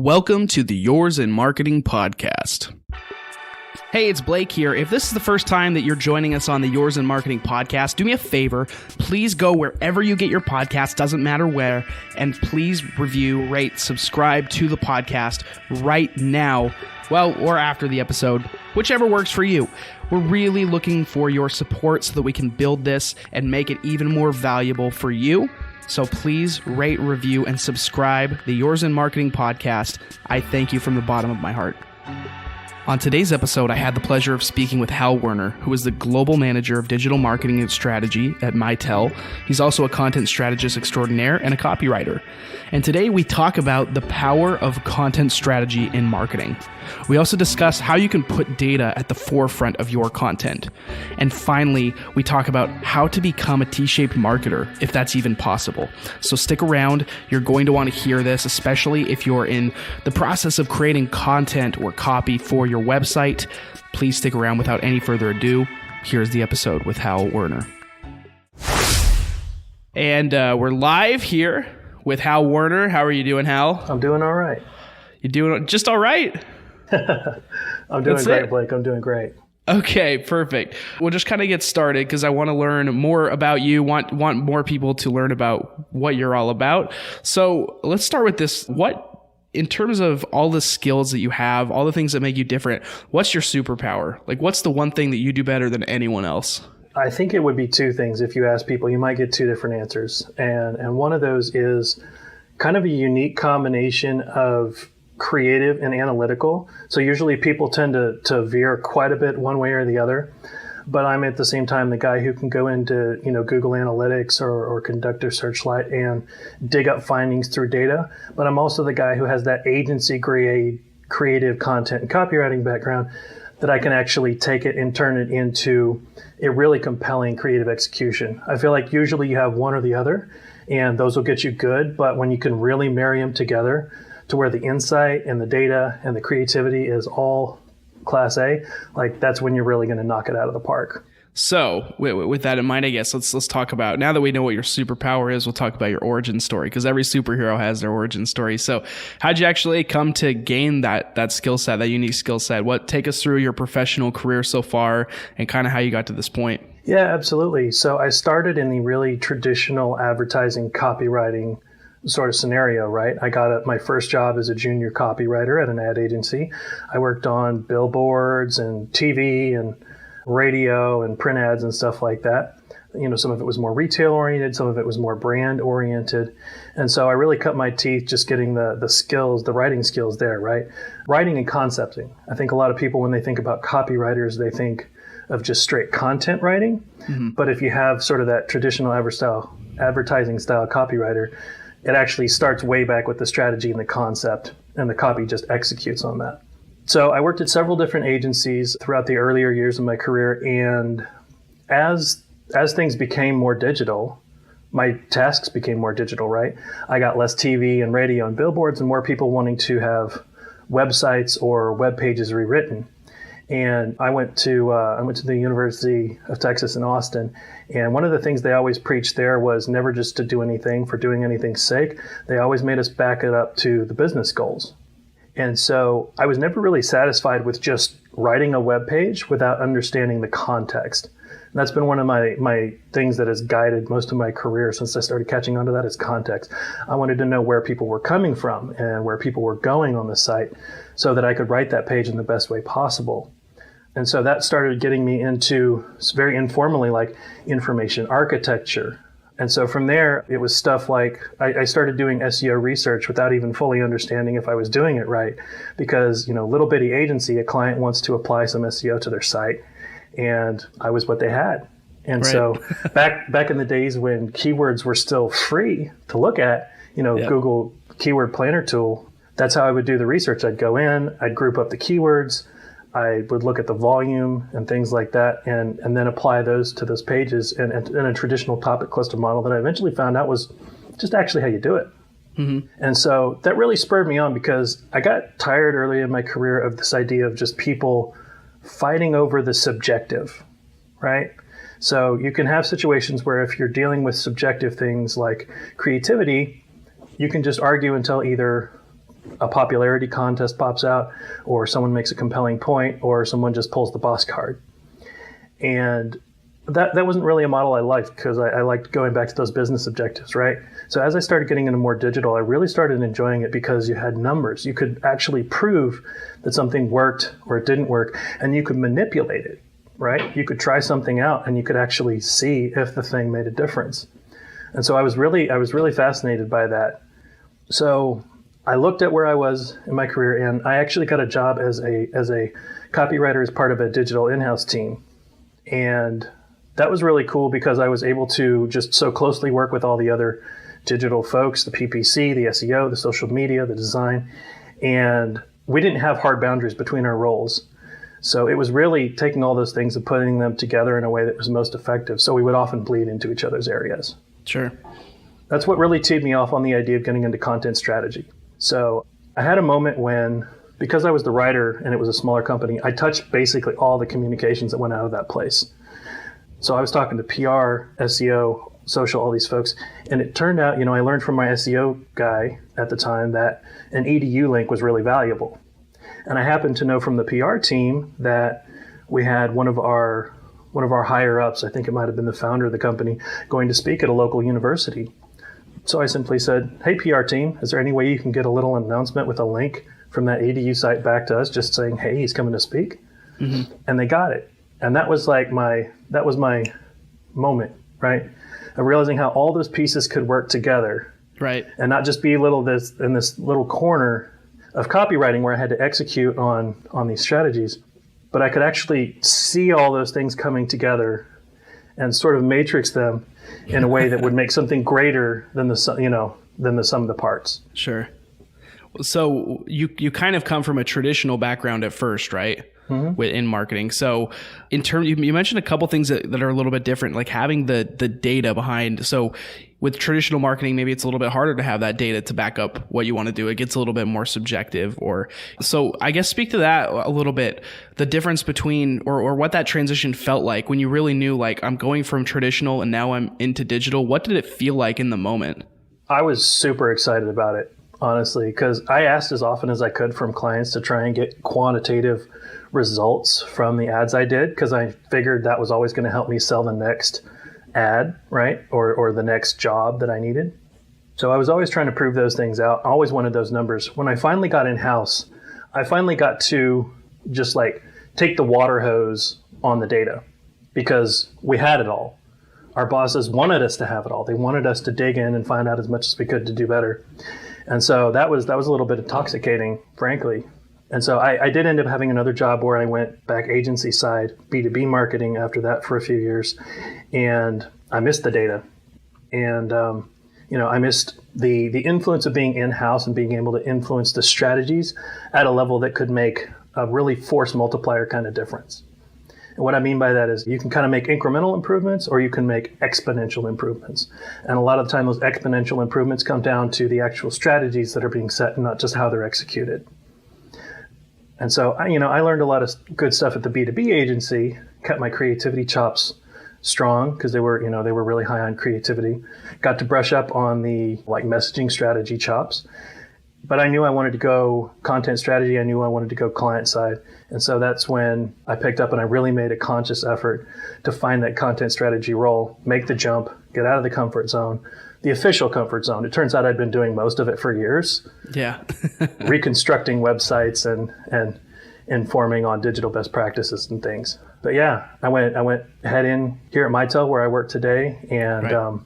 Welcome to the Yours in Marketing podcast. Hey, it's Blake here. If this is the first time that you're joining us on the Yours in Marketing podcast, do me a favor. Please go wherever you get your podcast, doesn't matter where, and please review, rate, subscribe to the podcast right now, or after the episode, whichever works for you. We're really looking for your support so that we can build this and make it even more valuable for you. So please rate, review, and subscribe the Yours in Marketing podcast. I thank you from the bottom of my heart. On today's episode, I had the pleasure of speaking with Hal Werner, who is the Global Manager of Digital Marketing and Strategy at Mitel. He's also a content strategist extraordinaire and a copywriter. And today we talk about the power of content strategy in marketing. We also discuss how you can put data at the forefront of your content. And finally, we talk about how to become a T-shaped marketer, if that's even possible. So stick around. You're going to want to hear this, especially if you're in the process of creating content or copy for your website. Please stick around. Without any further ado, here's the episode with Hal Werner. And we're live here with Hal Werner. How are you doing, Hal? I'm doing all right. You doing just all right? I'm doing great, Blake. I'm doing great. Okay, perfect. We'll just kind of get started because I want to learn more about you, want more people to learn about what you're all about. So let's start with this. In terms of all the skills that you have, all the things that make you different, what's your superpower? Like, what's the one thing that you do better than anyone else? I think it would be two things. If you ask people, you might get two different answers. And one of those is kind of a unique combination of creative and analytical. So usually people tend to veer quite a bit one way or the other. But I'm at the same time the guy who can go into Google Analytics or conduct a searchlight and dig up findings through data. But I'm also the guy who has that agency grade creative content and copywriting background that I can actually take it and turn it into a really compelling creative execution. I feel like usually you have one or the other, and those will get you good. But when you can really marry them together to where the insight and the data and the creativity is all Class A, like that's when you're really going to knock it out of the park. So with that in mind, I guess let's talk about, now that we know what your superpower is, we'll talk about your origin story, because every superhero has their origin story. So how'd you actually come to gain that skill set, that unique skill set? Take us through your professional career so far and kind of how you got to this point. Yeah, absolutely. So I started in the really traditional advertising copywriting sort of scenario, right? I got my first job as a junior copywriter at an ad agency. I worked on billboards and TV and radio and print ads and stuff like that. Some of it was more retail oriented, some of it was more brand oriented. And so I really cut my teeth just getting the skills, the writing skills there, right? Writing and concepting. I think a lot of people, when they think about copywriters, they think of just straight content writing. Mm-hmm. But if you have sort of that traditional advertising style copywriter, it actually starts way back with the strategy and the concept, and the copy just executes on that. So I worked at several different agencies throughout the earlier years of my career, and as things became more digital, my tasks became more digital, right? I got less TV and radio and billboards and more people wanting to have websites or web pages rewritten. And I went to the University of Texas in Austin, and one of the things they always preached there was never just to do anything for doing anything's sake. They always made us back it up to the business goals. And so I was never really satisfied with just writing a web page without understanding the context. And that's been one of my things that has guided most of my career since I started catching on to that, is context. I wanted to know where people were coming from and where people were going on the site so that I could write that page in the best way possible. And so that started getting me into, very informally, like information architecture. And so from there, it was stuff like I started doing SEO research without even fully understanding if I was doing it right. Because, little bitty agency, a client wants to apply some SEO to their site, and I was what they had. And right. So back in the days when keywords were still free to look at, Google Keyword Planner tool, that's how I would do the research. I'd go in, I'd group up the keywords, I would look at the volume and things like that, and then apply those to those pages in a traditional topic cluster model that I eventually found out was just actually how you do it. Mm-hmm. And so that really spurred me on, because I got tired early in my career of this idea of just people fighting over the subjective, right? So you can have situations where if you're dealing with subjective things like creativity, you can just argue until either a popularity contest pops out, or someone makes a compelling point, or someone just pulls the boss card. And that wasn't really a model I liked, because I liked going back to those business objectives, right? So as I started getting into more digital, I really started enjoying it because you had numbers. You could actually prove that something worked or it didn't work, and you could manipulate it, right? You could try something out and you could actually see if the thing made a difference. And so I was really fascinated by that. So I looked at where I was in my career, and I actually got a job as a copywriter as part of a digital in-house team. And that was really cool because I was able to just so closely work with all the other digital folks, the PPC, the SEO, the social media, the design. And we didn't have hard boundaries between our roles. So it was really taking all those things and putting them together in a way that was most effective. So we would often bleed into each other's areas. Sure. That's what really teed me off on the idea of getting into content strategy. So I had a moment when, because I was the writer and it was a smaller company, I touched basically all the communications that went out of that place. So I was talking to PR, SEO, social, all these folks. And it turned out, I learned from my SEO guy at the time that an EDU link was really valuable. And I happened to know from the PR team that we had one of our higher ups, I think it might have been the founder of the company, going to speak at a local university. So I simply said, hey, PR team, is there any way you can get a little announcement with a link from that EDU site back to us just saying, hey, he's coming to speak? Mm-hmm. And they got it. And that was my moment, right? Of realizing how all those pieces could work together. Right. And not just be in this little corner of copywriting where I had to execute on these strategies, but I could actually see all those things coming together and sort of matrix them in a way that would make something greater than the sum of the parts. Sure. So you kind of come from a traditional background at first, right? Mm-hmm. In marketing. So in terms, you mentioned a couple things that are a little bit different, like having the data behind. So with traditional marketing, maybe it's a little bit harder to have that data to back up what you want to do. It gets a little bit more subjective. So I guess speak to that a little bit, the difference between, or what that transition felt like when you really knew, like, I'm going from traditional and now I'm into digital. What did it feel like in the moment? I was super excited about it, honestly, because I asked as often as I could from clients to try and get quantitative results from the ads I did, because I figured that was always going to help me sell the next ad, right? Or the next job that I needed. So I was always trying to prove those things out. I always wanted those numbers. When I finally got in-house, I finally got to just like take the water hose on the data, because we had it all. Our bosses wanted us to have it all. They wanted us to dig in and find out as much as we could to do better. And so that was a little bit intoxicating, frankly. And so I did end up having another job where I went back agency side, B2B marketing after that for a few years. And I missed the data. And, I missed the influence of being in-house and being able to influence the strategies at a level that could make a really force multiplier kind of difference. And what I mean by that is you can kind of make incremental improvements, or you can make exponential improvements. And a lot of the time, those exponential improvements come down to the actual strategies that are being set and not just how they're executed. And so, I learned a lot of good stuff at the B2B agency, kept my creativity chops strong because they were really high on creativity. Got to brush up on the messaging strategy chops. But I knew I wanted to go content strategy. I knew I wanted to go client side. And so that's when I picked up and I really made a conscious effort to find that content strategy role, make the jump, get out of the comfort zone, the official comfort zone. It turns out I'd been doing most of it for years. Yeah. Reconstructing websites and informing on digital best practices and things. But yeah, I went head in here at Mitel where I work today, and right.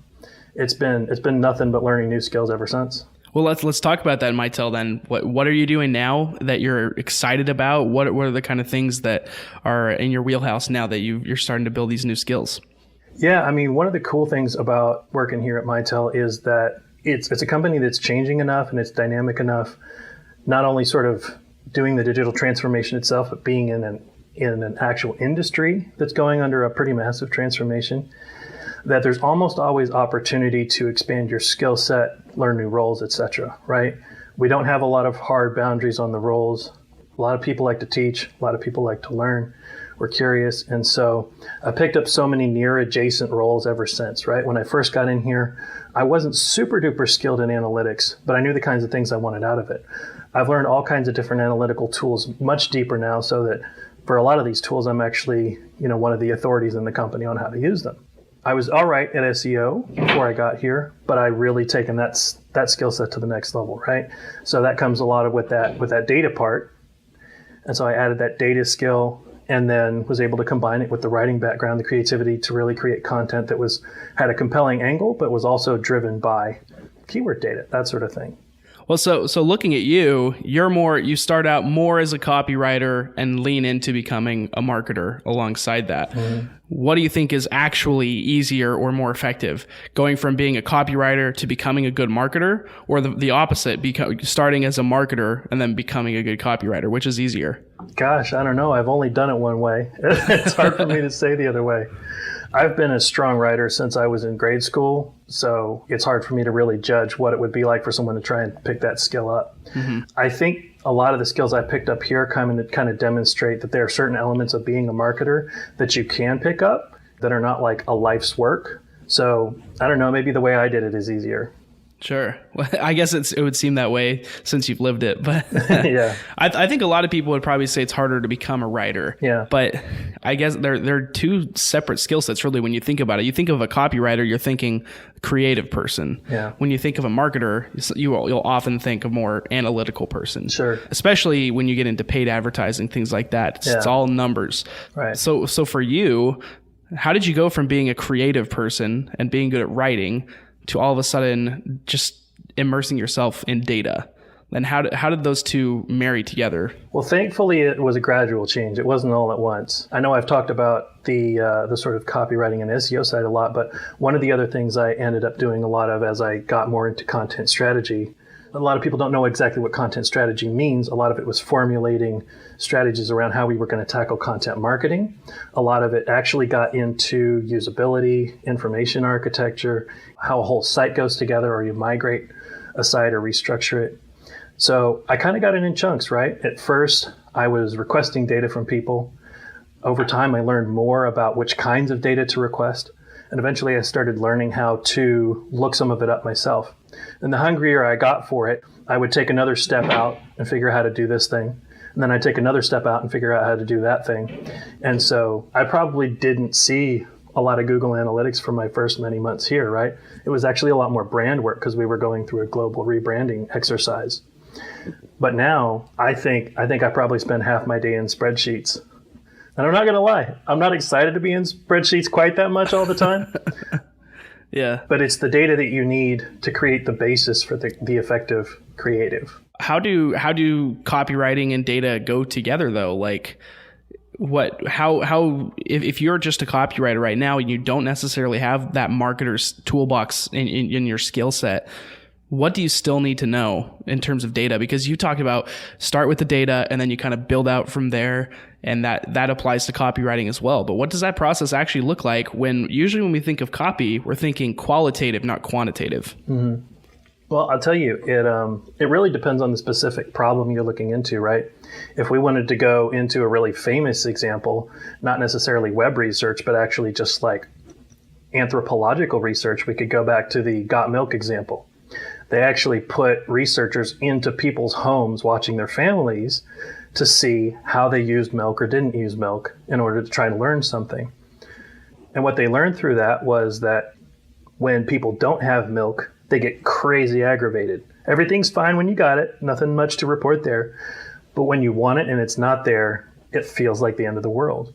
It's been nothing but learning new skills ever since. Well, let's talk about that in Mitel then. What are you doing now that you're excited about? What are the kind of things that are in your wheelhouse now that you're starting to build these new skills? Yeah, one of the cool things about working here at Mitel is that it's a company that's changing enough and it's dynamic enough, not only sort of doing the digital transformation itself, but being in an actual industry that's going under a pretty massive transformation, that there's almost always opportunity to expand your skill set, learn new roles, etc., right? We don't have a lot of hard boundaries on the roles. A lot of people like to teach. A lot of people like to learn. were curious. And so I picked up so many near adjacent roles ever since, right? When I first got in here, I wasn't super duper skilled in analytics, but I knew the kinds of things I wanted out of it. I've learned all kinds of different analytical tools much deeper now, so that for a lot of these tools, I'm actually, one of the authorities in the company on how to use them. I was all right at SEO before I got here, but I really taken that skill set to the next level, right? So that comes a lot of with that data part. And so I added that data skill and then was able to combine it with the writing background, the creativity to really create content that had a compelling angle, but was driven by keyword data, that sort of thing. Well, so looking at you start out more as a copywriter and lean into becoming a marketer alongside that. Mm-hmm. What do you think is actually easier or more effective? Going from being a copywriter to becoming a good marketer, or the opposite, starting as a marketer and then becoming a good copywriter? Which is easier? Gosh, I don't know. I've only done it one way. It's hard for me to say the other way. I've been a strong writer since I was in grade school, so it's hard for me to really judge what it would be like for someone to try and pick that skill up. Mm-hmm. I think a lot of the skills I picked up here kind of demonstrate that there are certain elements of being a marketer that you can pick up that are not like a life's work. So I don't know, maybe the way I did it is easier. Sure. Well, I guess it would seem that way since you've lived it, but yeah. I think a lot of people would probably say it's harder to become a writer. Yeah. But I guess they're two separate skill sets, really. When you think about it, you think of a copywriter, you're thinking creative person. Yeah. When you think of a marketer, you'll often think of more analytical person. Sure. Especially when you get into paid advertising, things like that. It's all numbers. Right. So for you, how did you go from being a creative person and being good at writing to all of a sudden just immersing yourself in data? And how did those two marry together? Well, thankfully, it was a gradual change. It wasn't all at once. I know I've talked about the sort of copywriting and SEO side a lot, but one of the other things I ended up doing a lot of as I got more into content strategy, a lot of people don't know exactly what content strategy means. A lot of it was formulating strategies around how we were going to tackle content marketing. A lot of it actually got into usability, information architecture, how a whole site goes together, or you migrate a site or restructure it. So I kind of got it in chunks, right? At first, I was requesting data from people. Over time, I learned more about which kinds of data to request. And eventually, I started learning how to look some of it up myself. And the hungrier I got for it, I would take another step out and figure out how to do this thing. And then I'd take another step out and figure out how to do that thing. And so I probably didn't see a lot of Google Analytics for my first many months here, right? It was actually a lot more brand work because we were going through a global rebranding exercise. But now I think I probably spend half my day in spreadsheets. And I'm not going to lie, I'm not excited to be in spreadsheets quite that much all the time. Yeah. But it's the data that you need to create the basis for the effective creative. How do copywriting and data go together though? Like if you're just a copywriter right now and you don't necessarily have that marketer's toolbox in your skill set, what do you still need to know in terms of data? Because you talked about start with the data and then you kind of build out from there, and that applies to copywriting as well. But what does that process actually look like when we think of copy, we're thinking qualitative, not quantitative? Mm-hmm. Well, I'll tell you, it really depends on the specific problem you're looking into, right? If we wanted to go into a really famous example, not necessarily web research, but actually just like anthropological research, we could go back to the Got Milk example. They actually put researchers into people's homes watching their families to see how they used milk or didn't use milk in order to try to learn something. And what they learned through that was that when people don't have milk, they get crazy aggravated. Everything's fine when you got it, nothing much to report there. But when you want it and it's not there, it feels like the end of the world.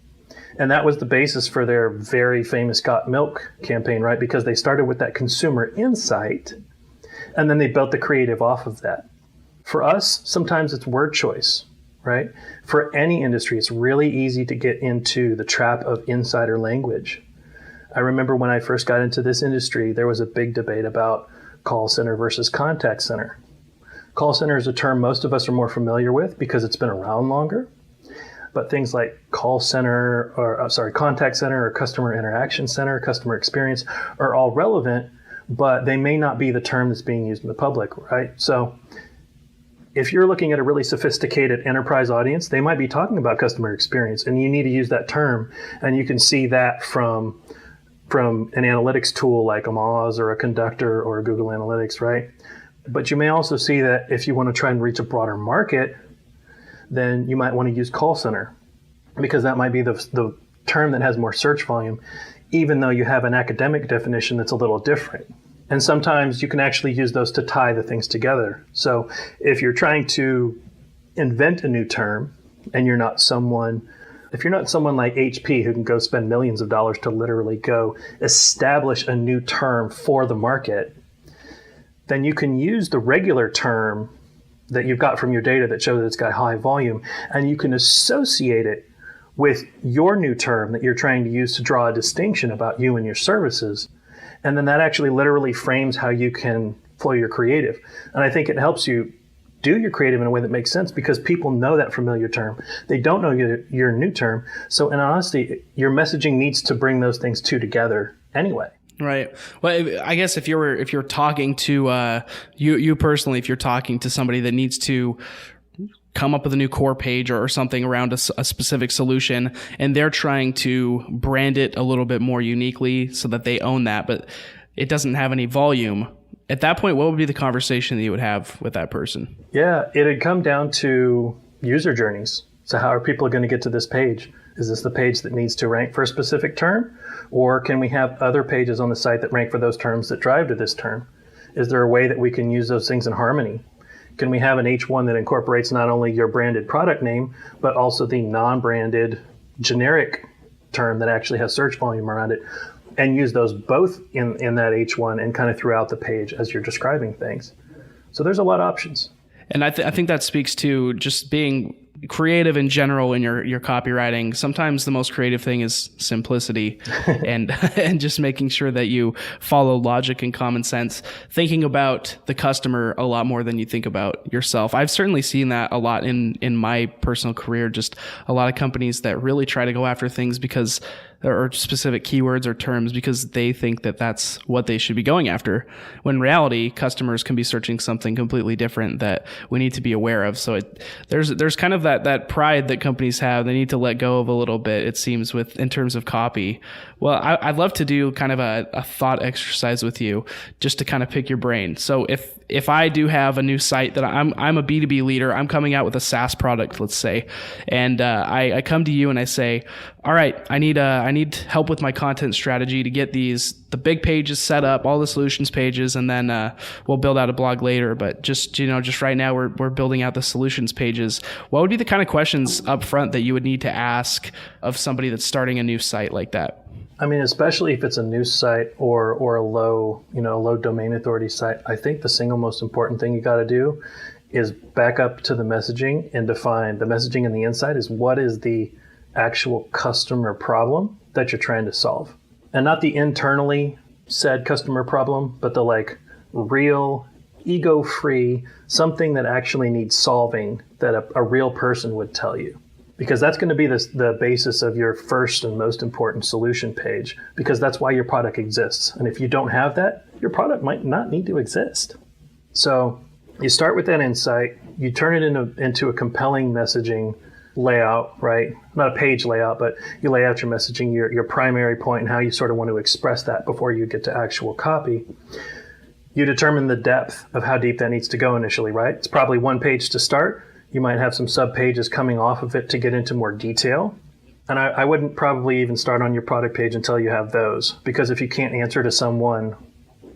And that was the basis for their very famous Got Milk campaign, right? Because they started with that consumer insight, and then they built the creative off of that. For us, sometimes it's word choice, right? For any industry, it's really easy to get into the trap of insider language. I remember when I first got into this industry, there was a big debate about call center versus contact center. Call center is a term most of us are more familiar with because it's been around longer. But things like contact center or customer interaction center, customer experience are all relevant, but they may not be the term that's being used in the public, right? So if you're looking at a really sophisticated enterprise audience, they might be talking about customer experience, and you need to use that term. And you can see that from an analytics tool like a Moz or a Conductor or a Google Analytics, right? But you may also see that if you want to try and reach a broader market, then you might want to use call center, because that might be the term that has more search volume, even though you have an academic definition that's a little different. And sometimes you can actually use those to tie the things together. So if you're trying to invent a new term and if you're not someone like HP who can go spend millions of dollars to literally go establish a new term for the market, then you can use the regular term that you've got from your data that shows that it's got high volume, and you can associate it with your new term that you're trying to use to draw a distinction about you and your services. And then that actually literally frames how you can flow your creative. And I think it helps you do your creative in a way that makes sense, because people know that familiar term. They don't know your new term. So in honesty, your messaging needs to bring those things two together anyway. Right. Well, I guess if you're talking to you personally, if you're talking to somebody that needs to come up with a new core page or something around a specific solution, and they're trying to brand it a little bit more uniquely so that they own that, but it doesn't have any volume, at that point, what would be the conversation that you would have with that person? Yeah, it'd come down to user journeys. So how are people going to get to this page? Is this the page that needs to rank for a specific term? Or can we have other pages on the site that rank for those terms that drive to this term? Is there a way that we can use those things in harmony? Can we have an H1 that incorporates not only your branded product name, but also the non-branded generic term that actually has search volume around it, and use those both in that H1 and kind of throughout the page as you're describing things? So there's a lot of options. And I think that speaks to just being creative in general in your copywriting. Sometimes the most creative thing is simplicity and just making sure that you follow logic and common sense, thinking about the customer a lot more than you think about yourself. I've certainly seen that a lot in my personal career, just a lot of companies that really try to go after things because or specific keywords or terms because they think that that's what they should be going after. When in reality, customers can be searching something completely different that we need to be aware of. So there's kind of that pride that companies have. They need to let go of a little bit, it seems, in terms of copy. Well, I'd love to do kind of a thought exercise with you just to kind of pick your brain. So if I do have a new site that I'm a B2B leader, I'm coming out with a SaaS product, let's say, and I come to you and I say, all right, I need help with my content strategy to get the big pages set up, all the solutions pages, and then we'll build out a blog later. But just right now we're building out the solutions pages. What would be the kind of questions up front that you would need to ask of somebody that's starting a new site like that? I mean, especially if it's a new site or a low domain authority site, I think the single most important thing you got to do is back up to the messaging and define the messaging and the insight is what is the actual customer problem that you're trying to solve. And not the internally said customer problem, but the real ego-free, something that actually needs solving that a real person would tell you. Because that's going to be the basis of your first and most important solution page, because that's why your product exists. And if you don't have that, your product might not need to exist. So you start with that insight, you turn it into a compelling messaging layout, right? Not a page layout, but you lay out your messaging, your primary point, and how you sort of want to express that before you get to actual copy. You determine the depth of how deep that needs to go initially, right? It's probably one page to start. You might have some sub-pages coming off of it to get into more detail. And I wouldn't probably even start on your product page until you have those. Because if you can't answer to someone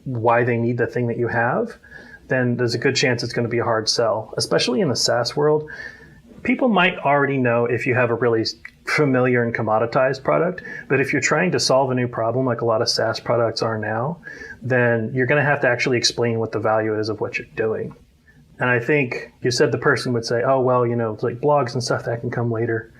why they need the thing that you have, then there's a good chance it's going to be a hard sell. Especially in the SaaS world, people might already know if you have a really familiar and commoditized product. But if you're trying to solve a new problem, like a lot of SaaS products are now, then you're going to have to actually explain what the value is of what you're doing. And I think you said the person would say, oh, well, it's like blogs and stuff that can come later.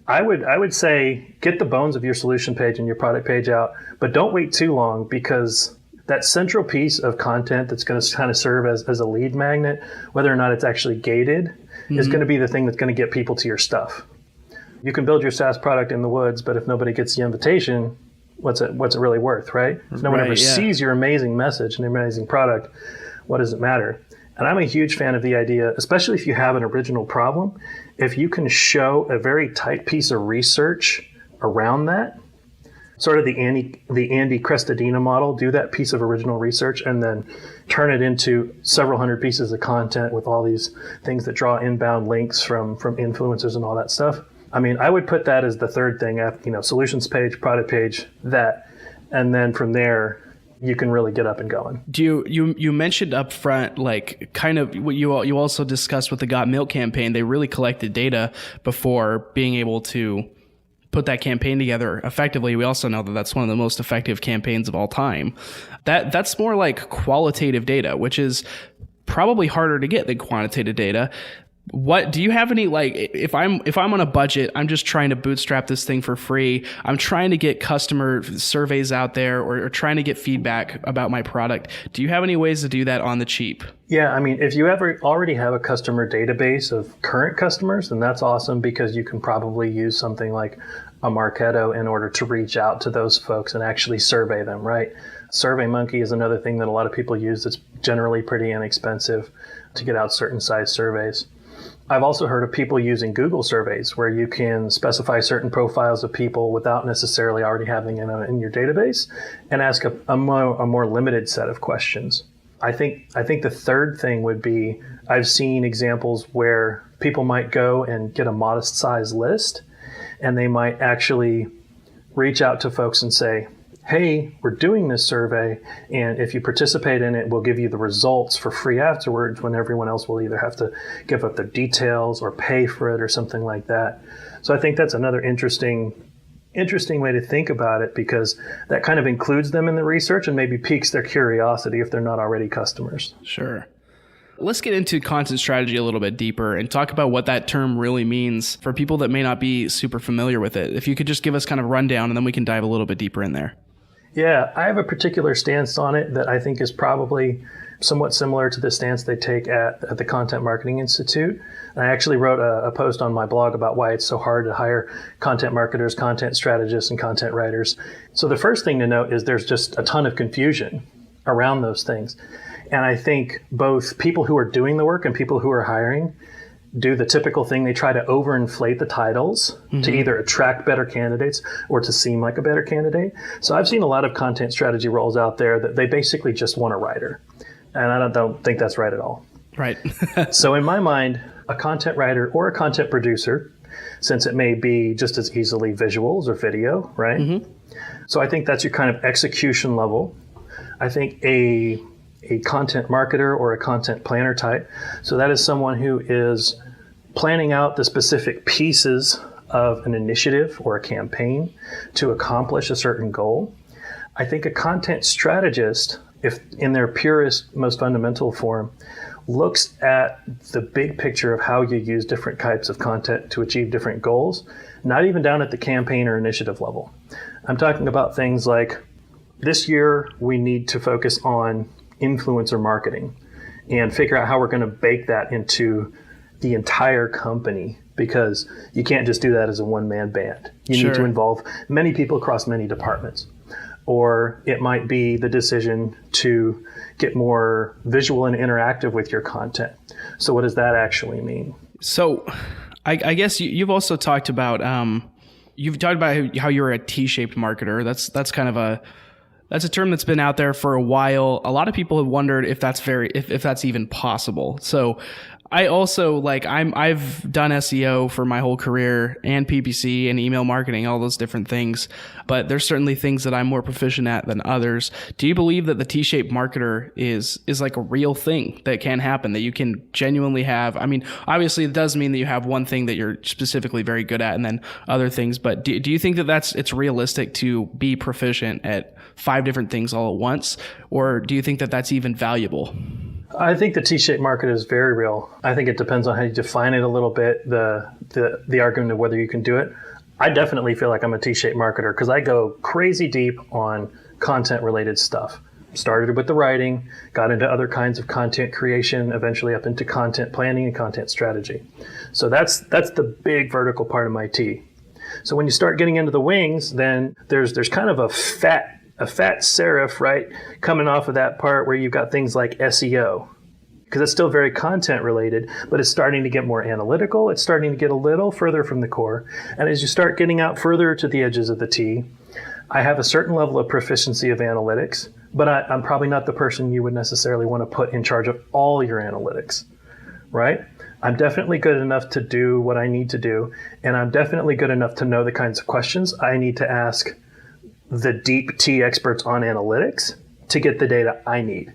I would say get the bones of your solution page and your product page out, but don't wait too long, because that central piece of content that's going to kind of serve as a lead magnet, whether or not it's actually gated, is going to be the thing that's going to get people to your stuff. You can build your SaaS product in the woods, but if nobody gets the invitation, what's it really worth, right? If no one ever sees your amazing message and amazing product, what does it matter? And I'm a huge fan of the idea, especially if you have an original problem, if you can show a very tight piece of research around that, sort of the Andy Crestodina model, do that piece of original research and then turn it into several hundred pieces of content with all these things that draw inbound links from influencers and all that stuff. I mean, I would put that as the third thing, solutions page, product page, that, and then from there, you can really get up and going. Do you mentioned up front, like kind of what you also discussed with the Got Milk campaign, they really collected data before being able to put that campaign together effectively. We also know that that's one of the most effective campaigns of all time. That's more like qualitative data, which is probably harder to get than quantitative data. What do you have any, like, if I'm on a budget, I'm just trying to bootstrap this thing for free, I'm trying to get customer surveys out there or trying to get feedback about my product, do you have any ways to do that on the cheap? Yeah, I mean, if you already have a customer database of current customers, then that's awesome, because you can probably use something like a Marketo in order to reach out to those folks and actually survey them, right? SurveyMonkey is another thing that a lot of people use that's generally pretty inexpensive to get out certain size surveys. I've also heard of people using Google surveys where you can specify certain profiles of people without necessarily already having it in your database and ask a more limited set of questions. I think the third thing would be, I've seen examples where people might go and get a modest size list, and they might actually reach out to folks and say, hey, we're doing this survey, and if you participate in it, we'll give you the results for free afterwards, when everyone else will either have to give up their details or pay for it or something like that. So I think that's another interesting way to think about it, because that kind of includes them in the research and maybe piques their curiosity if they're not already customers. Sure. Let's get into content strategy a little bit deeper and talk about what that term really means for people that may not be super familiar with it. If you could just give us kind of a rundown, and then we can dive a little bit deeper in there. Yeah, I have a particular stance on it that I think is probably somewhat similar to the stance they take at the Content Marketing Institute. And I actually wrote a post on my blog about why it's so hard to hire content marketers, content strategists, and content writers. So the first thing to note is there's just a ton of confusion around those things. And I think both people who are doing the work and people who are hiring do the typical thing. They try to overinflate the titles to either attract better candidates or to seem like a better candidate. So I've seen a lot of content strategy roles out there that they basically just want a writer. And I don't think that's right at all. Right. So in my mind, a content writer or a content producer, since it may be just as easily visuals or video, right? Mm-hmm. So I think that's your kind of execution level. I think a content marketer or a content planner type. So that is someone who is planning out the specific pieces of an initiative or a campaign to accomplish a certain goal. I think a content strategist, if in their purest, most fundamental form, looks at the big picture of how you use different types of content to achieve different goals, not even down at the campaign or initiative level. I'm talking about things like, this year we need to focus on influencer marketing and figure out how we're going to bake that into the entire company, because you can't just do that as a one-man band. You need to involve many people across many departments. Or it might be the decision to get more visual and interactive with your content. So what does that actually mean? So I guess you've also talked about how you're a T-shaped marketer. That's kind of that's a term that's been out there for a while. A lot of people have wondered if that's if that's even possible. So I also I've done SEO for my whole career and PPC and email marketing, all those different things, but there's certainly things that I'm more proficient at than others. Do you believe that the T-shaped marketer is like a real thing that can happen, that you can genuinely have? I mean, obviously it does mean that you have one thing that you're specifically very good at and then other things, but do you think that it's realistic to be proficient at 5 different things all at once? Or do you think that that's even valuable? I think the T-shaped market is very real. I think it depends on how you define it a little bit, the argument of whether you can do it. I definitely feel like I'm a T-shaped marketer because I go crazy deep on content-related stuff. Started with the writing, got into other kinds of content creation, eventually up into content planning and content strategy. So that's the big vertical part of my T. So when you start getting into the wings, then there's kind of a fat serif, right, coming off of that part where you've got things like SEO. because it's still very content related, but it's starting to get more analytical. It's starting to get a little further from the core. And as you start getting out further to the edges of the T, I have a certain level of proficiency of analytics, but I'm probably not the person you would necessarily want to put in charge of all your analytics, right? I'm definitely good enough to do what I need to do, and I'm definitely good enough to know the kinds of questions I need to ask the deep T experts on analytics to get the data I need.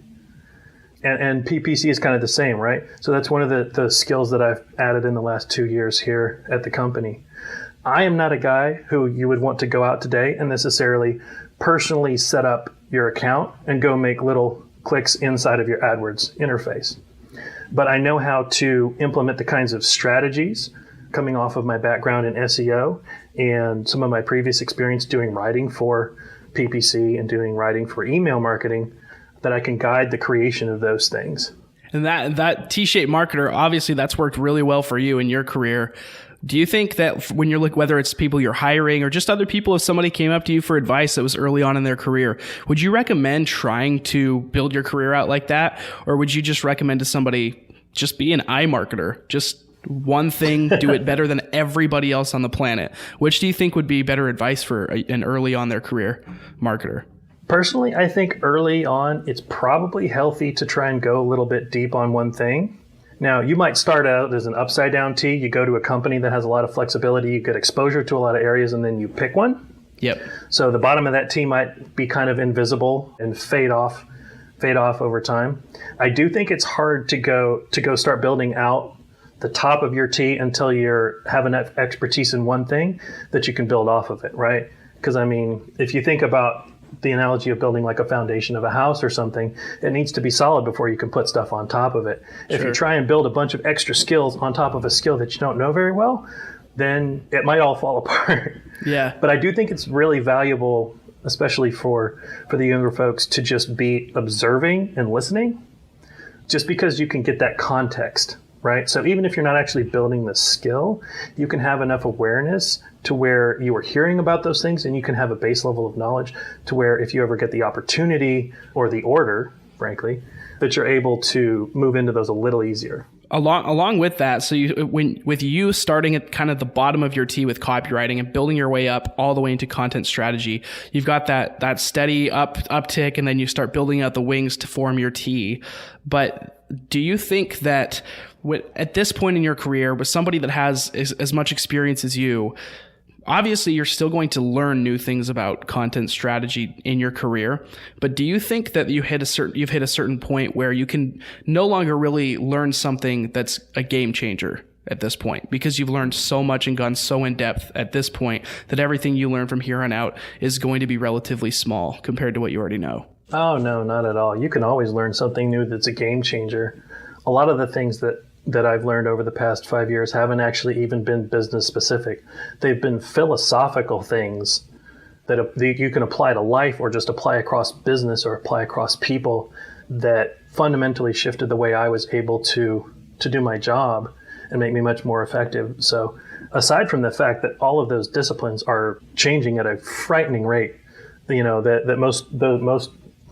And PPC is kind of the same, right? So that's one of the skills that I've added in the last 2 years here at the company. I am not a guy who you would want to go out today and necessarily personally set up your account and go make little clicks inside of your AdWords interface. But I know how to implement the kinds of strategies coming off of my background in SEO and some of my previous experience doing writing for PPC and doing writing for email marketing, that I can guide the creation of those things. And that T-shaped marketer, obviously that's worked really well for you in your career. Do you think that when you're whether it's people you're hiring or just other people, if somebody came up to you for advice that was early on in their career, would you recommend trying to build your career out like that? Or would you just recommend to somebody, just be an eye marketer, just one thing, do it better than everybody else on the planet? Which do you think would be better advice for an early on their career marketer? Personally, I think early on, it's probably healthy to try and go a little bit deep on one thing. Now, you might start out as an upside down T. You go to a company that has a lot of flexibility, you get exposure to a lot of areas, and then you pick one. Yep. So the bottom of that T might be kind of invisible and fade off over time. I do think it's hard to go start building out the top of your T until you have enough expertise in one thing that you can build off of it, right? Because, I mean, if you think about the analogy of building like a foundation of a house or something, it needs to be solid before you can put stuff on top of it. If you try and build a bunch of extra skills on top of a skill that you don't know very well, then it might all fall apart. Yeah. But I do think it's really valuable, especially for the younger folks, to just be observing and listening, just because you can get that context, right? So even if you're not actually building the skill, you can have enough awareness to where you are hearing about those things, and you can have a base level of knowledge to where if you ever get the opportunity or the order, frankly, that you're able to move into those a little easier. Along with that, so with you starting at kind of the bottom of your T with copywriting and building your way up all the way into content strategy, you've got that steady uptick, and then you start building out the wings to form your T. But do you think that at this point in your career, with somebody that has as much experience as you, obviously you're still going to learn new things about content strategy in your career, but do you think that you've hit a certain point where you can no longer really learn something that's a game changer at this point, because you've learned so much and gone so in depth at this point that everything you learn from here on out is going to be relatively small compared to what you already know? Oh, no, not at all. You can always learn something new that's a game changer. A lot of the things that I've learned over the past 5 years haven't actually even been business specific. They've been philosophical things that you can apply to life or just apply across business or apply across people, that fundamentally shifted the way I was able to do my job and make me much more effective. So aside from the fact that all of those disciplines are changing at a frightening rate, that most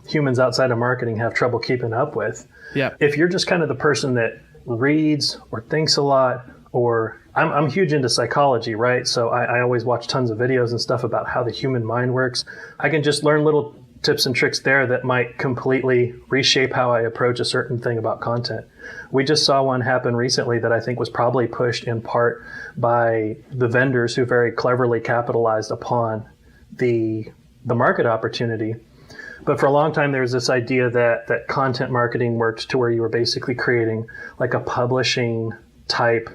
humans outside of marketing have trouble keeping up with. Yeah. If you're just kind of the person that reads or thinks a lot, or I'm huge into psychology, right? So I always watch tons of videos and stuff about how the human mind works. I can just learn little tips and tricks there that might completely reshape how I approach a certain thing about content. We just saw one happen recently that I think was probably pushed in part by the vendors who very cleverly capitalized upon the market opportunity. But for a long time, there was this idea that content marketing worked to where you were basically creating like a publishing type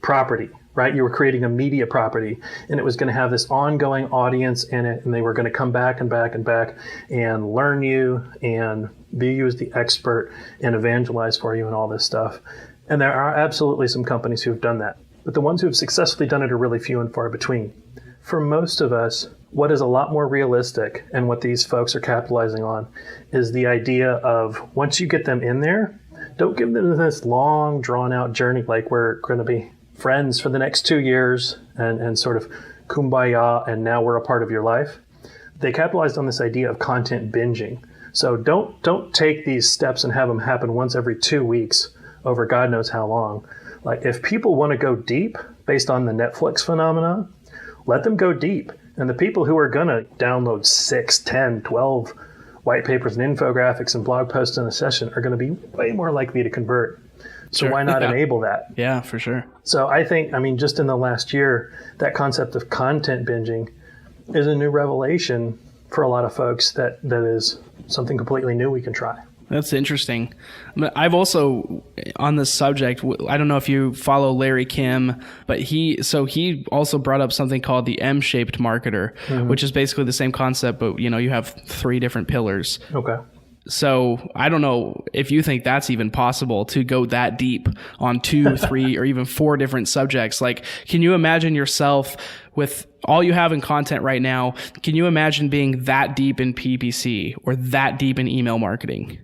property, right? You were creating a media property, and it was going to have this ongoing audience in it, and they were going to come back and back and back and learn you and view you as the expert and evangelize for you and all this stuff. And there are absolutely some companies who have done that. But the ones who have successfully done it are really few and far between. For most of us, what is a lot more realistic, and what these folks are capitalizing on, is the idea of once you get them in there, don't give them this long, drawn-out journey like we're going to be friends for the next 2 years and sort of kumbaya, and now we're a part of your life. They capitalized on this idea of content binging. So don't take these steps and have them happen once every 2 weeks over God knows how long. Like, if people want to go deep based on the Netflix phenomenon, let them go deep. And the people who are going to download 6, 10, 12 white papers and infographics and blog posts in a session are going to be way more likely to convert. So why not enable that? Yeah, for sure. So I think, just in the last year, that concept of content binging is a new revelation for a lot of folks that is something completely new we can try. That's interesting. I've also, on this subject, I don't know if you follow Larry Kim, but he also brought up something called the M-shaped marketer, which is basically the same concept, but you have 3 different pillars. Okay. So I don't know if you think that's even possible to go that deep on 2, 3, or even 4 different subjects. Like, can you imagine yourself with all you have in content right now? Can you imagine being that deep in PPC or that deep in email marketing?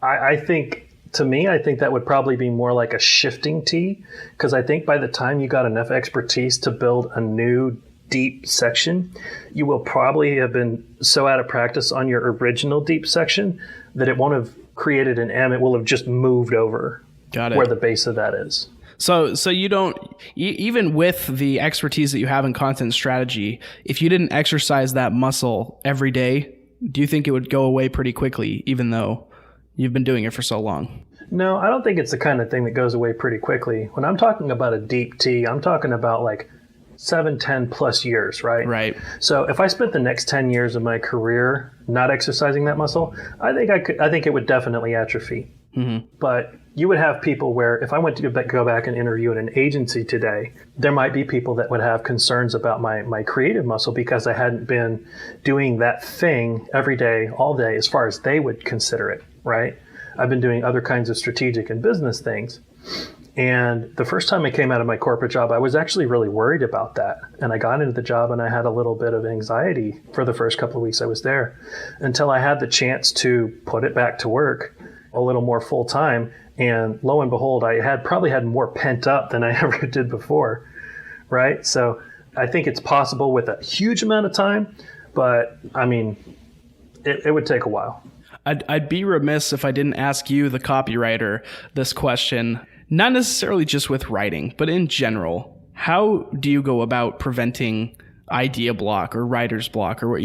I think, to me, I think that would probably be more like a shifting T, because I think by the time you got enough expertise to build a new deep section, you will probably have been so out of practice on your original deep section that it won't have created an M. It will have just moved over where the base of that is. So you don't, even with the expertise that you have in content strategy, if you didn't exercise that muscle every day, do you think it would go away pretty quickly, even though you've been doing it for so long? No, I don't think it's the kind of thing that goes away pretty quickly. When I'm talking about a deep T, I'm talking about like 7, 10 plus years, right? Right. So if I spent the next 10 years of my career not exercising that muscle, I think it would definitely atrophy. Mm-hmm. But you would have people where, if I went to go back and interview at an agency today, there might be people that would have concerns about my creative muscle because I hadn't been doing that thing every day, all day, as far as they would consider it, right? I've been doing other kinds of strategic and business things. And the first time I came out of my corporate job, I was actually really worried about that. And I got into the job and I had a little bit of anxiety for the first couple of weeks I was there, until I had the chance to put it back to work a little more full time. And lo and behold, I probably had more pent up than I ever did before, right? So I think it's possible with a huge amount of time, but it would take a while. I'd be remiss if I didn't ask you, the copywriter, this question. Not necessarily just with writing, but in general, how do you go about preventing idea block or writer's block, or,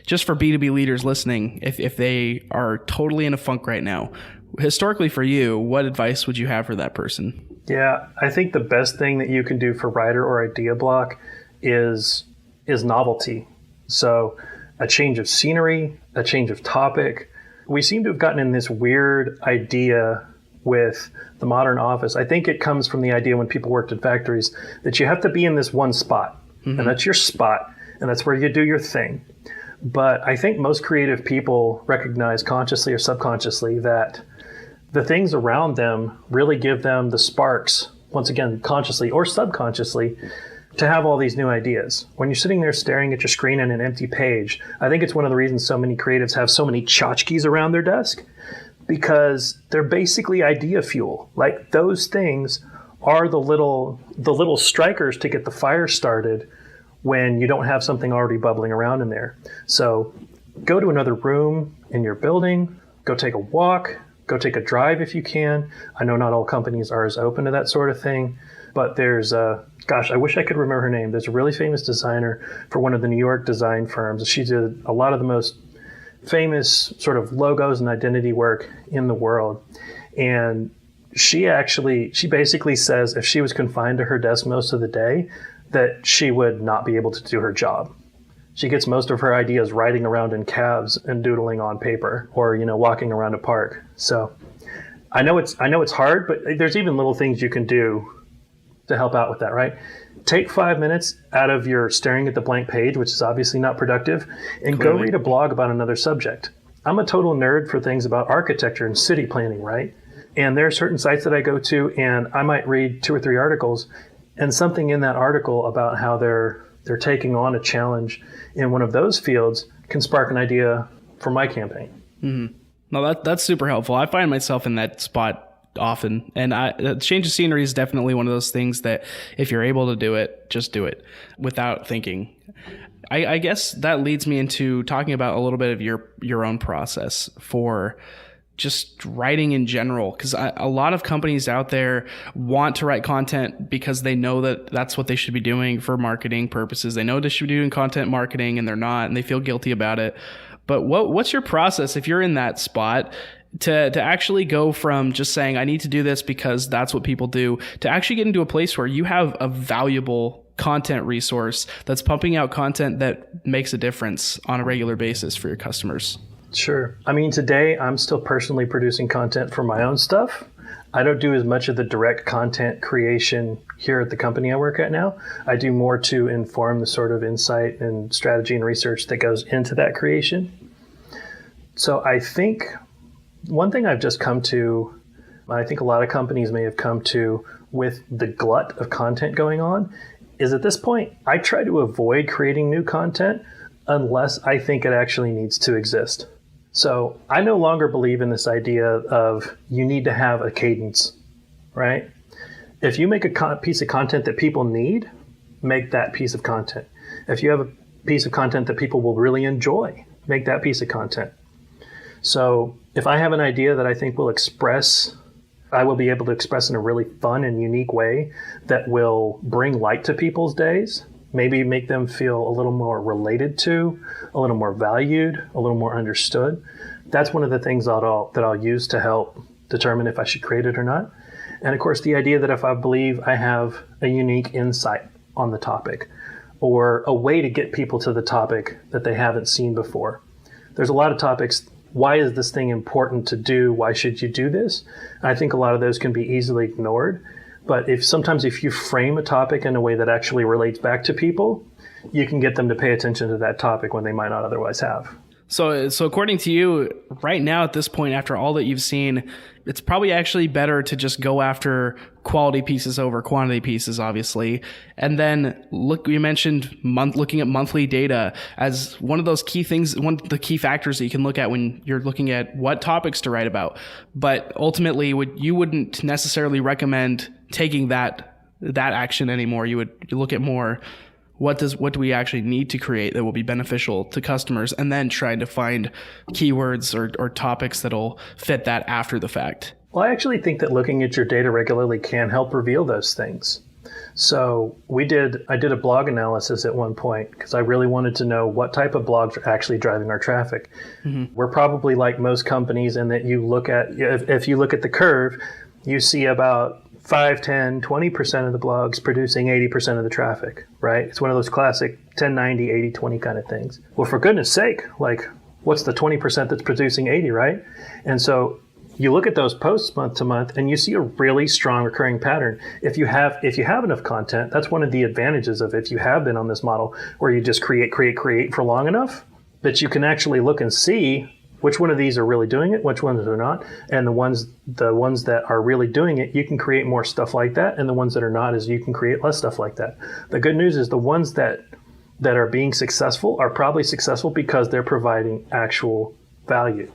just for B2B leaders listening, if they are totally in a funk right now? Historically for you, what advice would you have for that person? Yeah, I think the best thing that you can do for writer or idea block is novelty. So a change of scenery, a change of topic. We seem to have gotten in this weird idea with the modern office. I think it comes from the idea when people worked at factories that you have to be in this one spot, and that's your spot, and that's where you do your thing. But I think most creative people recognize, consciously or subconsciously, that the things around them really give them the sparks, once again, consciously or subconsciously, to have all these new ideas. When you're sitting there staring at your screen and an empty page, I think it's one of the reasons so many creatives have so many tchotchkes around their desk, because they're basically idea fuel. Like, those things are the little strikers to get the fire started when you don't have something already bubbling around in there. So go to another room in your building, go take a walk, go take a drive if you can. I know not all companies are as open to that sort of thing, but there's I wish I could remember her name. There's a really famous designer for one of the New York design firms. She did a lot of the most famous sort of logos and identity work in the world. And she basically says if she was confined to her desk most of the day, that she would not be able to do her job. She gets most of her ideas riding around in cabs and doodling on paper, or, walking around a park. So I know it's hard, but there's even little things you can do to help out with that, right? Take 5 minutes out of your staring at the blank page, which is obviously not productive, and Clearly. Go read a blog about another subject. I'm a total nerd for things about architecture and city planning, right? And there are certain sites that I go to, and I might read 2 or 3 articles, and something in that article about how they're taking on a challenge in one of those fields can spark an idea for my campaign. Mm-hmm. No, that's super helpful. I find myself in that spot often. And change of scenery is definitely one of those things that if you're able to do it, just do it without thinking. I guess that leads me into talking about a little bit of your own process for just writing in general, because a lot of companies out there want to write content because they know that that's what they should be doing for marketing purposes. They know they should be doing content marketing and they're not, and they feel guilty about it. But what's your process if you're in that spot to actually go from just saying, I need to do this because that's what people do, to actually get into a place where you have a valuable content resource that's pumping out content that makes a difference on a regular basis for your customers? Sure. I mean, today I'm still personally producing content for my own stuff. I don't do as much of the direct content creation here at the company I work at now. I do more to inform the sort of insight and strategy and research that goes into that creation. So I think one thing I've just come to, I think a lot of companies may have come to with the glut of content going on, is at this point, I try to avoid creating new content unless I think it actually needs to exist. So I no longer believe in this idea of you need to have a cadence, right? If you make a piece of content that people need, make that piece of content. If you have a piece of content that people will really enjoy, make that piece of content. So if I have an idea that I think I will be able to express in a really fun and unique way that will bring light to people's days, maybe make them feel a little more related to, a little more valued, a little more understood. That's one of the things that I'll use to help determine if I should create it or not. And of course, the idea that if I believe I have a unique insight on the topic or a way to get people to the topic that they haven't seen before. There's a lot of topics. Why is this thing important to do? Why should you do this? I think a lot of those can be easily ignored. But sometimes if you frame a topic in a way that actually relates back to people, you can get them to pay attention to that topic when they might not otherwise have. So according to you, right now at this point, after all that you've seen, it's probably actually better to just go after quality pieces over quantity pieces, obviously. And then you mentioned looking at monthly data as one of those key things, one of the key factors that you can look at when you're looking at what topics to write about. But ultimately, you wouldn't necessarily recommend taking that action anymore. You look at more, what do we actually need to create that will be beneficial to customers, and then trying to find keywords or topics that'll fit that after the fact. Well, I actually think that looking at your data regularly can help reveal those things. So I did a blog analysis at one point because I really wanted to know what type of blogs are actually driving our traffic. Mm-hmm. We're probably like most companies in that if you look at the curve, you see about 5, 10, 20% of the blogs producing 80% of the traffic, right? It's one of those classic 10-90, 80-20 kind of things. Well, for goodness sake, what's the 20% that's producing 80, right? And so you look at those posts month to month and you see a really strong recurring pattern. If you have enough content, that's one of the advantages of if you have been on this model where you just create for long enough that you can actually look and see which one of these are really doing it, which ones are not, and the ones that are really doing it, you can create more stuff like that, and the ones that are not, is you can create less stuff like that. The good news is the ones that are being successful are probably successful because they're providing actual value.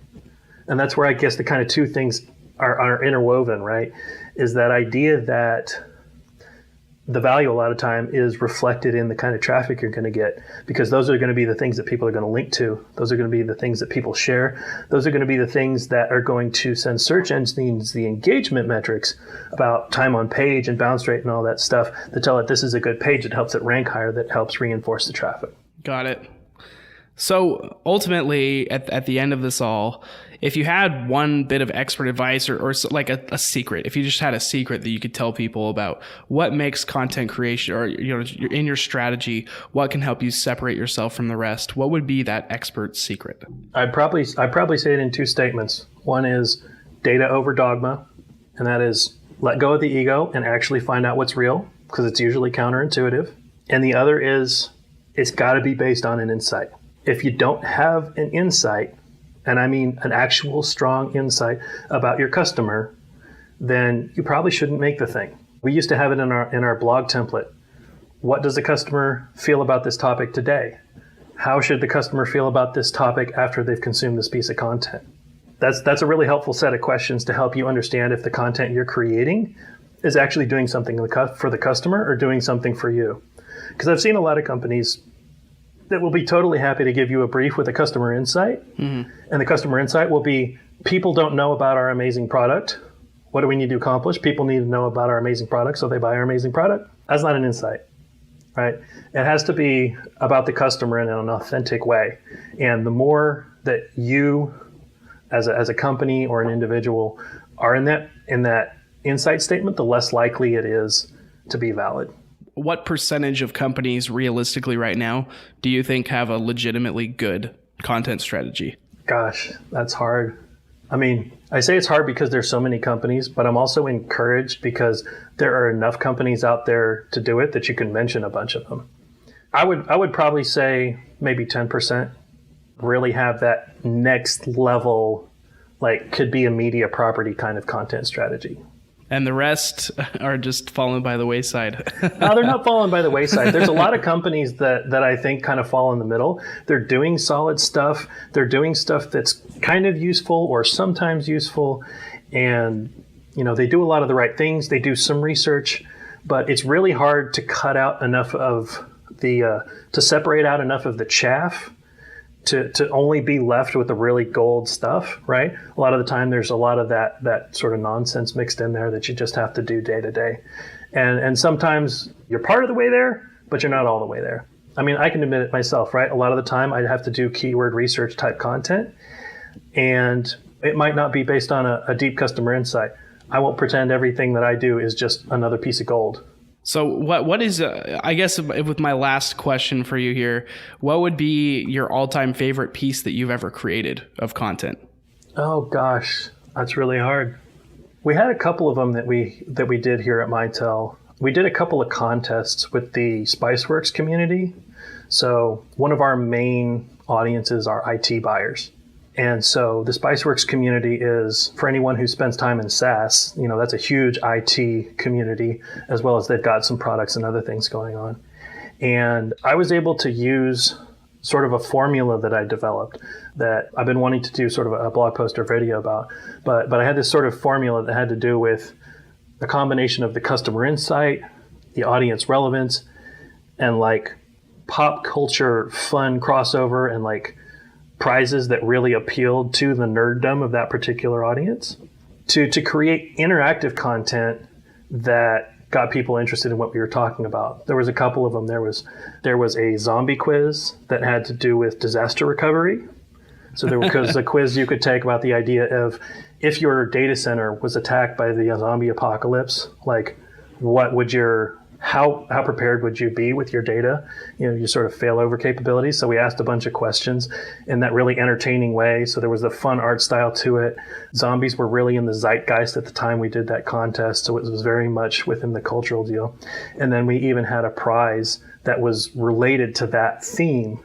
And that's where I guess the kind of two things are interwoven, right? Is that idea that the value a lot of time is reflected in the kind of traffic you're going to get, because those are going to be the things that people are going to link to. Those are going to be the things that people share. Those are going to be the things that are going to send search engines the engagement metrics about time on page and bounce rate and all that stuff to tell it this is a good page. It helps it rank higher. That helps reinforce the traffic. Got it. So ultimately, at the end of this all, if you had one bit of expert advice or like a secret, if you just had a secret that you could tell people about what makes content creation, or in your strategy, what can help you separate yourself from the rest, what would be that expert secret? I'd probably say it in two statements. One is data over dogma, and that is let go of the ego and actually find out what's real, because it's usually counterintuitive. And the other is it's got to be based on an insight. If you don't have an insight, and I mean an actual strong insight about your customer, then you probably shouldn't make the thing. We used to have it in our blog template. What does the customer feel about this topic today? How should the customer feel about this topic after they've consumed this piece of content? that's a really helpful set of questions to help you understand if the content you're creating is actually doing something for the customer or doing something for you. Because I've seen a lot of companies that will be totally happy to give you a brief with a customer insight. And the customer insight will be, people don't know about our amazing product. What do we need to accomplish? People need to know about our amazing product, so they buy our amazing product. That's not an insight, right? It has to be about the customer in an authentic way. And the more that you, as a company or an individual, are in that insight statement, the less likely it is to be valid. What percentage of companies realistically right now do you think have a legitimately good content strategy? Gosh, that's hard. I mean, I say it's hard because there's so many companies, but I'm also encouraged because there are enough companies out there to do it that you can mention a bunch of them. I would probably say maybe 10% really have that next level, like could be a media property kind of content strategy. And the rest are just falling by the wayside. No, they're not falling by the wayside. There's a lot of companies that I think kind of fall in the middle. They're doing solid stuff. They're doing stuff that's kind of useful or sometimes useful. And, they do a lot of the right things. They do some research, but it's really hard to cut out enough of to separate out enough of the chaff to only be left with the really gold stuff, right? A lot of the time there's a lot of that sort of nonsense mixed in there that you just have to do day to day. And sometimes you're part of the way there, but you're not all the way there. I mean, I can admit it myself, right? A lot of the time I'd have to do keyword research type content, and it might not be based on a deep customer insight. I won't pretend everything that I do is just another piece of gold. So what is, I guess with my last question for you here, what would be your all-time favorite piece that you've ever created of content? Oh gosh, that's really hard. We had a couple of them that we did here at Mitel. We did a couple of contests with the Spiceworks community. So one of our main audiences are IT buyers. And so the Spiceworks community is, for anyone who spends time in SaaS, that's a huge IT community, as well as they've got some products and other things going on. And I was able to use sort of a formula that I developed that I've been wanting to do sort of a blog post or video about. But I had this sort of formula that had to do with a combination of the customer insight, the audience relevance, and like pop culture fun crossover and like prizes that really appealed to the nerddom of that particular audience to create interactive content that got people interested in what we were talking about. There was a couple of them. There was a zombie quiz that had to do with disaster recovery. So there was a quiz you could take about the idea of if your data center was attacked by the zombie apocalypse, like how prepared would you be with your data? Your sort of failover capabilities. So we asked a bunch of questions in that really entertaining way. So there was a fun art style to it. Zombies were really in the zeitgeist at the time we did that contest. So it was very much within the cultural deal. And then we even had a prize that was related to that theme.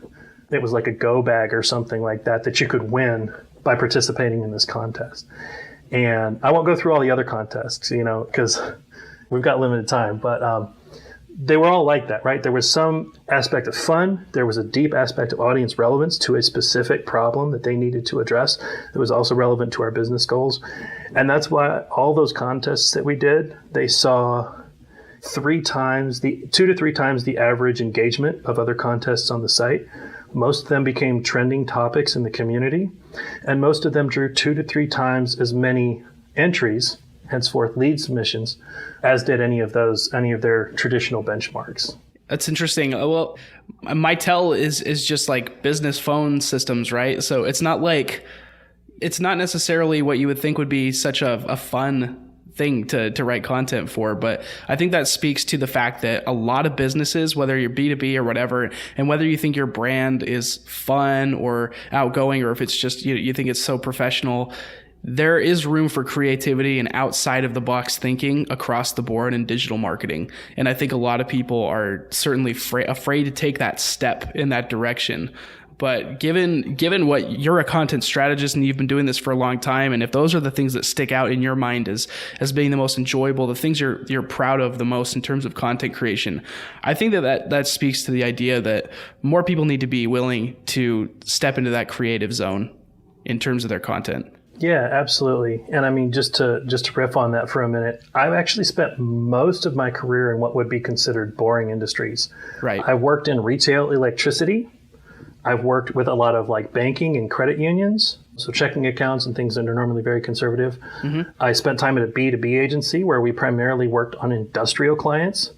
It was like a go bag or something like that you could win by participating in this contest. And I won't go through all the other contests, because we've got limited time, but they were all like that, right? There was some aspect of fun. There was a deep aspect of audience relevance to a specific problem that they needed to address. It was also relevant to our business goals. And that's why all those contests that we did, they saw 2 to 3 times the average engagement of other contests on the site. Most of them became trending topics in the community, and most of them drew 2 to 3 times as many entries, henceforth lead submissions, as did any of their traditional benchmarks. That's interesting. Well, Mitel is just like business phone systems, right? So it's not necessarily what you would think would be such a fun thing to write content for. But I think that speaks to the fact that a lot of businesses, whether you're B2B or whatever, and whether you think your brand is fun or outgoing, or if it's just you think it's so professional, there is room for creativity and outside of the box thinking across the board in digital marketing. And I think a lot of people are certainly afraid to take that step in that direction. But given what you're a content strategist and you've been doing this for a long time, and if those are the things that stick out in your mind as being the most enjoyable, the things you're proud of the most in terms of content creation, I think that speaks to the idea that more people need to be willing to step into that creative zone in terms of their content. Yeah, absolutely. And I mean, just to riff on that for a minute, I've actually spent most of my career in what would be considered boring industries. Right. I've worked in retail electricity. I've worked with a lot of like banking and credit unions, so checking accounts and things that are normally very conservative. Mm-hmm. I spent time at a B2B agency where we primarily worked on industrial clients.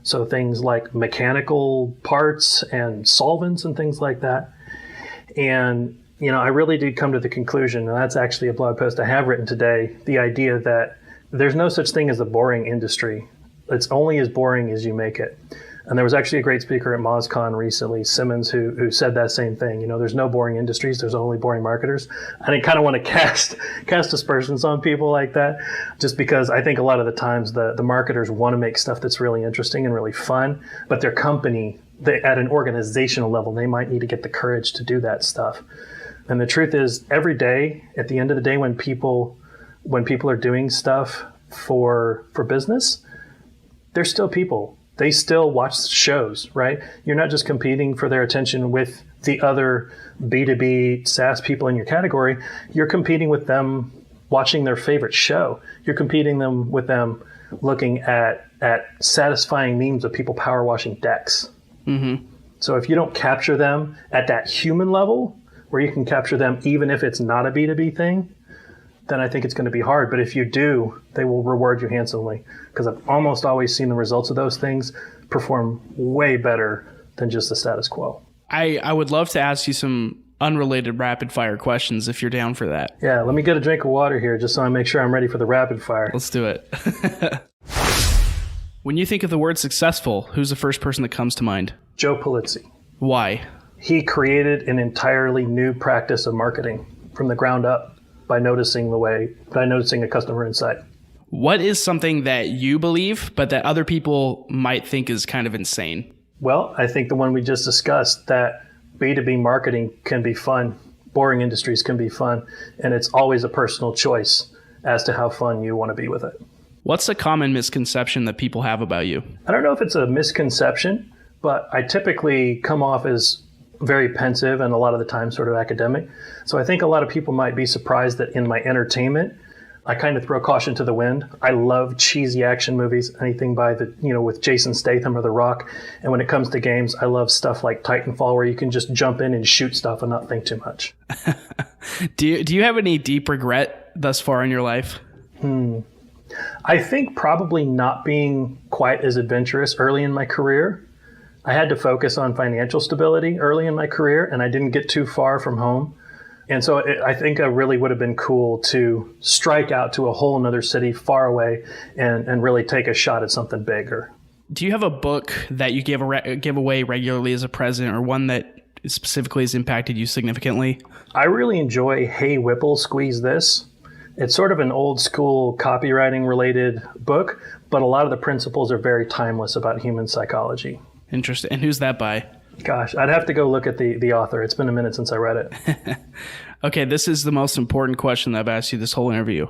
So things like mechanical parts and solvents and things like that. And I really did come to the conclusion, and that's actually a blog post I have written today, the idea that there's no such thing as a boring industry. It's only as boring as you make it. And there was actually a great speaker at MozCon recently, Simmons, who said that same thing. There's no boring industries, there's only boring marketers. I kind of want to cast aspersions on people like that, just because I think a lot of the times the marketers want to make stuff that's really interesting and really fun, but their company, at an organizational level, they might need to get the courage to do that stuff. And the truth is, every day, at the end of the day, when people are doing stuff for business, they're still people. They still watch shows, right? You're not just competing for their attention with the other B2B SaaS people in your category. You're competing with them watching their favorite show. You're competing with them looking at satisfying memes of people power washing decks. Mm-hmm. So if you don't capture them at that human level, where you can capture them even if it's not a B2B thing, then I think it's going to be hard. But if you do, they will reward you handsomely, because I've almost always seen the results of those things perform way better than just the status quo. I would love to ask you some unrelated rapid fire questions if you're down for that. Yeah, let me get a drink of water here just so I make sure I'm ready for the rapid fire. Let's do it. When you think of the word successful, who's the first person that comes to mind? Joe Pulizzi. Why? He created an entirely new practice of marketing from the ground up by noticing a customer insight. What is something that you believe, but that other people might think is kind of insane? Well, I think the one we just discussed, that B2B marketing can be fun, boring industries can be fun, and it's always a personal choice as to how fun you want to be with it. What's a common misconception that people have about you? I don't know if it's a misconception, but I typically come off as very pensive and a lot of the time sort of academic. So I think a lot of people might be surprised that in my entertainment, I kind of throw caution to the wind. I love cheesy action movies, anything with Jason Statham or The Rock. And when it comes to games, I love stuff like Titanfall, where you can just jump in and shoot stuff and not think too much. Do you have any deep regret thus far in your life? I think probably not being quite as adventurous early in my career. I had to focus on financial stability early in my career, and I didn't get too far from home. And so I think it really would have been cool to strike out to a whole nother city far away and really take a shot at something bigger. Do you have a book that you give away regularly as a present, or one that specifically has impacted you significantly? I really enjoy Hey Whipple, Squeeze This. It's sort of an old school copywriting related book, but a lot of the principles are very timeless about human psychology. Interesting. And who's that by? Gosh, I'd have to go look at the author. It's been a minute since I read it. Okay, this is the most important question that I've asked you this whole interview.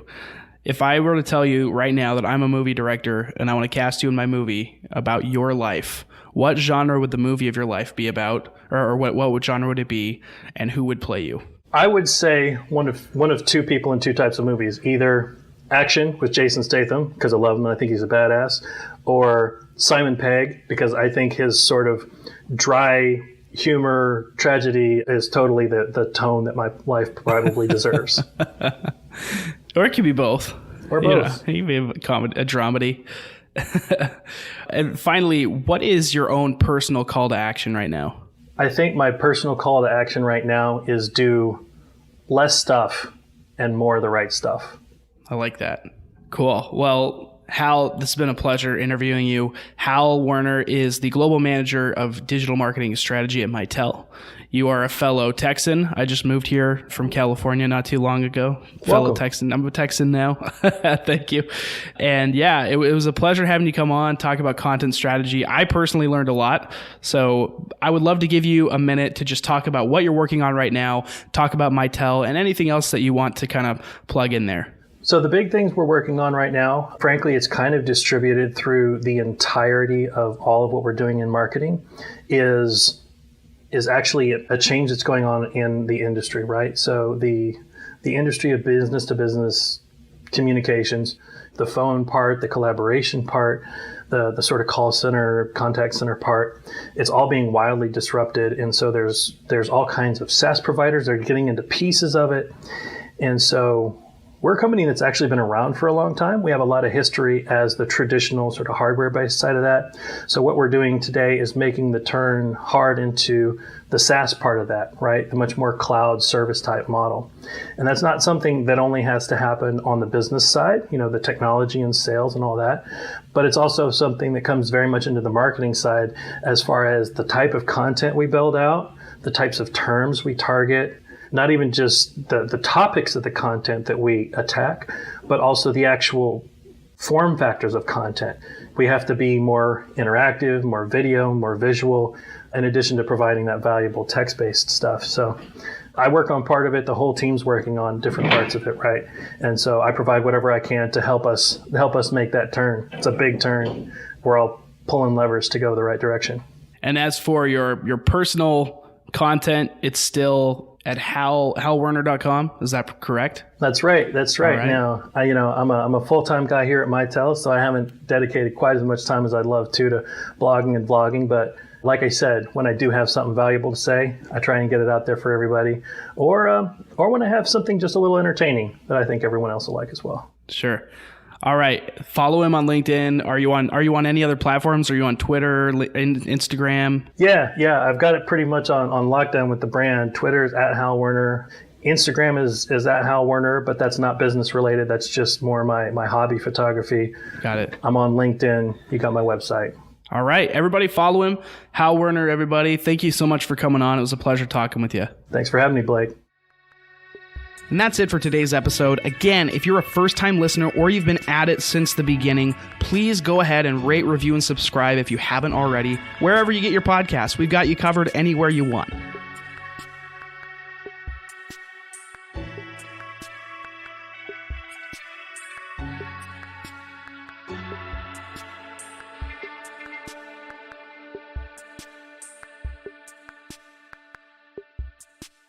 If I were to tell you right now that I'm a movie director and I want to cast you in my movie about your life, what genre would the movie of your life be about? Or what genre would it be? And who would play you? I would say one of two people in two types of movies. Either action with Jason Statham, because I love him and I think he's a badass, or Simon Pegg, because I think his sort of dry humor tragedy is totally the tone that my life probably deserves. Or it could be both. Or both. You know, it could be a dramedy. And finally, what is your own personal call to action right now? I think my personal call to action right now is do less stuff and more of the right stuff. I like that. Cool. Well, Hal, this has been a pleasure interviewing you. Hal Werner is the global manager of digital marketing strategy at Mitel. You are a fellow Texan. I just moved here from California not too long ago. Welcome. Fellow Texan. I'm a Texan now. Thank you. And yeah, it was a pleasure having you come on, talk about content strategy. I personally learned a lot. So I would love to give you a minute to just talk about what you're working on right now, talk about Mitel, and anything else that you want to kind of plug in there. So the big things we're working on right now, frankly, it's kind of distributed through the entirety of all of what we're doing in marketing, is actually a change that's going on in the industry, right? So the the industry of business to business communications, the phone part, the collaboration part, the sort of call center, contact center part, it's all being wildly disrupted. And so there's all kinds of SaaS providers that are getting into pieces of it. And so we're a company that's actually been around for a long time. We have a lot of history as the traditional sort of hardware-based side of that. So what we're doing today is making the turn hard into the SaaS part of that, right? The much more cloud service type model. And that's not something that only has to happen on the business side, the technology and sales and all that, but it's also something that comes very much into the marketing side as far as the type of content we build out, the types of terms we target, not even just the topics of the content that we attack, but also the actual form factors of content. We have to be more interactive, more video, more visual, in addition to providing that valuable text-based stuff. So I work on part of it. The whole team's working on different parts of it, right? And so I provide whatever I can to help us make that turn. It's a big turn. We're all pulling levers to go the right direction. And as for your personal content, it's still at halwerner.com. Is that correct? That's right. That's right. Now, I'm a full-time guy here at Mitel, so I haven't dedicated quite as much time as I'd love to blogging and vlogging. But like I said, when I do have something valuable to say, I try and get it out there for everybody. Or when I have something just a little entertaining that I think everyone else will like as well. Sure. All right. Follow him on LinkedIn. Are you on any other platforms? Are you on Twitter, Instagram? Yeah. I've got it pretty much on lockdown with the brand. Twitter is at Hal Werner. Instagram is at Hal Werner, but that's not business related. That's just more my hobby photography. Got it. I'm on LinkedIn. You got my website. All right. Everybody follow him. Hal Werner, everybody. Thank you so much for coming on. It was a pleasure talking with you. Thanks for having me, Blake. And that's it for today's episode. Again, if you're a first-time listener or you've been at it since the beginning, please go ahead and rate, review, and subscribe if you haven't already. Wherever you get your podcasts, we've got you covered anywhere you want.